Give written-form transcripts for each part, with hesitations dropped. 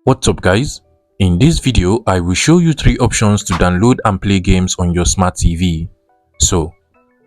What's up guys? In this video, I will show you 3 options to download and play games on your smart TV. So,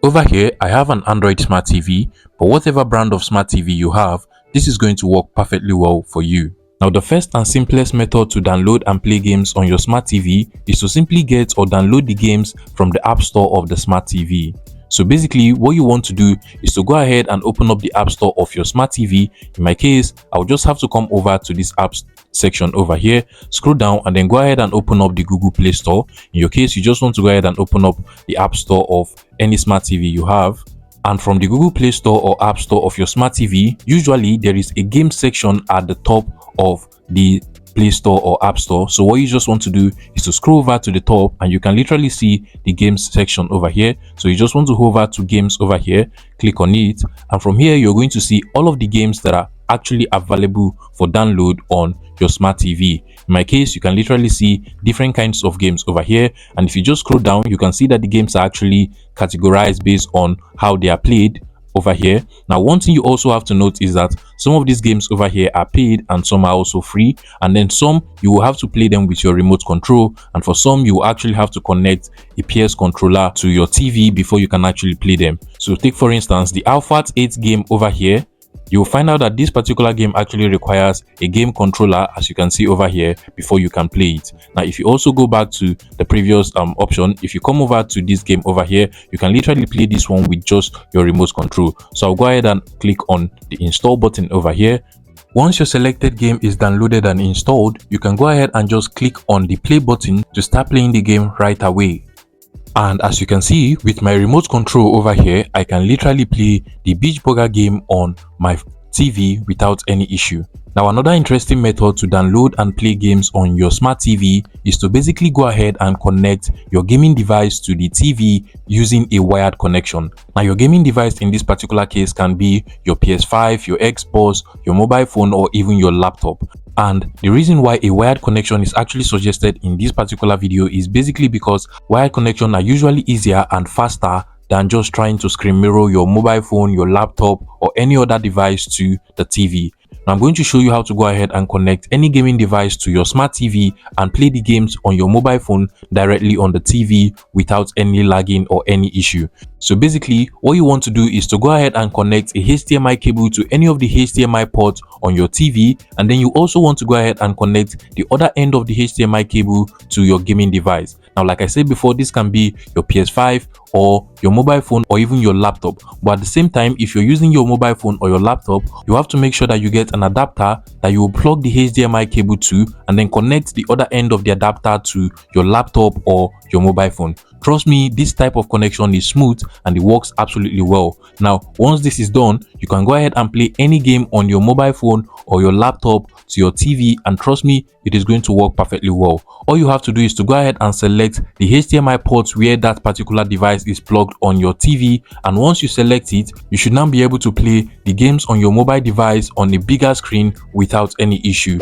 over here I have an Android smart TV, but whatever brand of smart TV you have, this is going to work perfectly well for you. Now the first and simplest method to download and play games on your smart TV is to simply get or download the games from the App Store of the smart TV. So basically what you want to do is to go ahead and open up the App Store of your smart TV. In my case, I'll just have to come over to this apps section over here, scroll down and then go ahead and open up the Google Play Store. In your case, you just want to go ahead and open up the App Store of any smart TV you have. And from the Google Play Store or App Store of your smart TV, usually there is a game section at the top of the Play Store or App Store. So what you just want to do is to scroll over to the top and you can literally see the games section over here. So you just want to hover to games over here, click on it, and from here you're going to see all of the games that are actually available for download on your smart TV. In my case, you can literally see different kinds of games over here, and if you just scroll down you can see that the games are actually categorized based on how they are played over here. Now one thing you also have to note is that some of these games over here are paid and some are also free, and then some you will have to play them with your remote control, and for some you will actually have to connect a PS controller to your TV before you can actually play them. So take for instance the Alphard 8 game over here. You will find out that this particular game actually requires a game controller, as you can see over here, before you can play it. Now if you also go back to the previous option, if you come over to this game over here, you can literally play this one with just your remote control. So I'll go ahead and click on the install button over here. Once your selected game is downloaded and installed, you can go ahead and just click on the play button to start playing the game right away. And as you can see, with my remote control over here, I can literally play the Beach Burger game on my TV without any issue. Now another interesting method to download and play games on your smart TV is to basically go ahead and connect your gaming device to the TV using a wired connection. Now your gaming device in this particular case can be your PS5, your Xbox, your mobile phone, or even your laptop. And the reason why a wired connection is actually suggested in this particular video is basically because wired connections are usually easier and faster than just trying to screen mirror your mobile phone, your laptop, or any other device to the TV. Now I'm going to show you how to go ahead and connect any gaming device to your smart TV and play the games on your mobile phone directly on the TV without any lagging or any issue. So basically what you want to do is to go ahead and connect a HDMI cable to any of the HDMI ports on your TV, and then you also want to go ahead and connect the other end of the HDMI cable to your gaming device. Now like I said before, this can be your PS5 or your mobile phone or even your laptop, but at the same time, if you're using your mobile phone or your laptop, you have to make sure that you get an adapter that you will plug the HDMI cable to and then connect the other end of the adapter to your laptop or your mobile phone. Trust me, this type of connection is smooth and it works absolutely well. Now once this is done, you can go ahead and play any game on your mobile phone or your laptop to your TV, and trust me, it is going to work perfectly well. All you have to do is to go ahead and select the HDMI ports where that particular device is plugged on your TV, and once you select it, you should now be able to play the games on your mobile device on a bigger screen without any issue.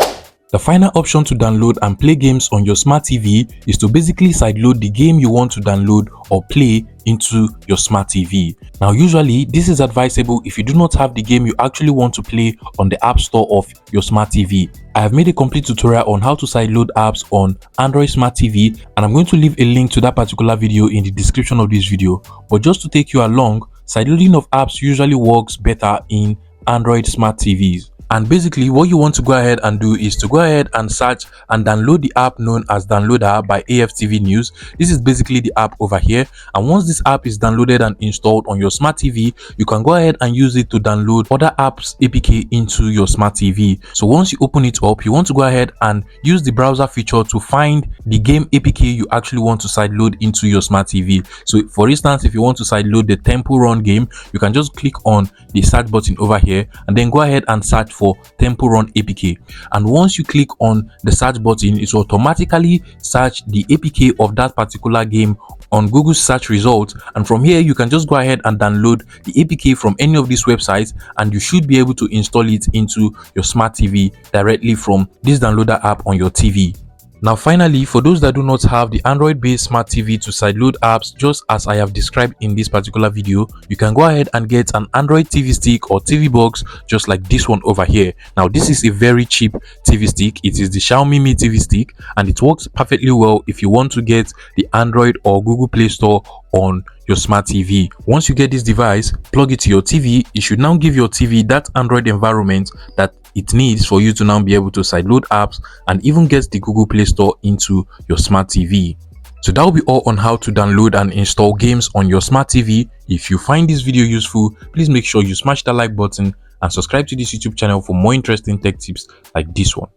The final option to download and play games on your smart TV is to basically sideload the game you want to download or play into your smart TV. Now usually this is advisable if you do not have the game you actually want to play on the App Store of your smart TV. I have made a complete tutorial on how to sideload apps on Android Smart TV, and I'm going to leave a link to that particular video in the description of this video. But just to take you along, sideloading of apps usually works better in Android Smart TVs. And basically what you want to go ahead and do is to go ahead and search and download the app known as Downloader by AFTV News. This is basically the app over here, and once this app is downloaded and installed on your smart TV, you can go ahead and use it to download other apps APK into your smart TV. So once you open it up, you want to go ahead and use the browser feature to find the game APK you actually want to sideload into your smart TV. So for instance, if you want to sideload the Temple Run game, you can just click on the search button over here and then go ahead and search for Temple Run APK, and once you click on the search button, it will automatically search the APK of that particular game on Google search results, and from here you can just go ahead and download the APK from any of these websites, and you should be able to install it into your smart TV directly from this downloader app on your TV. Now finally, for those that do not have the Android-based smart TV to sideload apps just as I have described in this particular video, you can go ahead and get an Android TV stick or TV box just like this one over here. Now this is a very cheap TV stick. It is the Xiaomi Mi TV stick and it works perfectly well if you want to get the Android or Google Play Store on your smart TV. Once you get this device, plug it to your TV, it should now give your TV that Android environment that it needs for you to now be able to sideload apps and even get the Google Play Store into your smart TV. So that will be all on how to download and install games on your smart TV. If you find this video useful, please make sure you smash that like button and subscribe to this YouTube channel for more interesting tech tips like this one.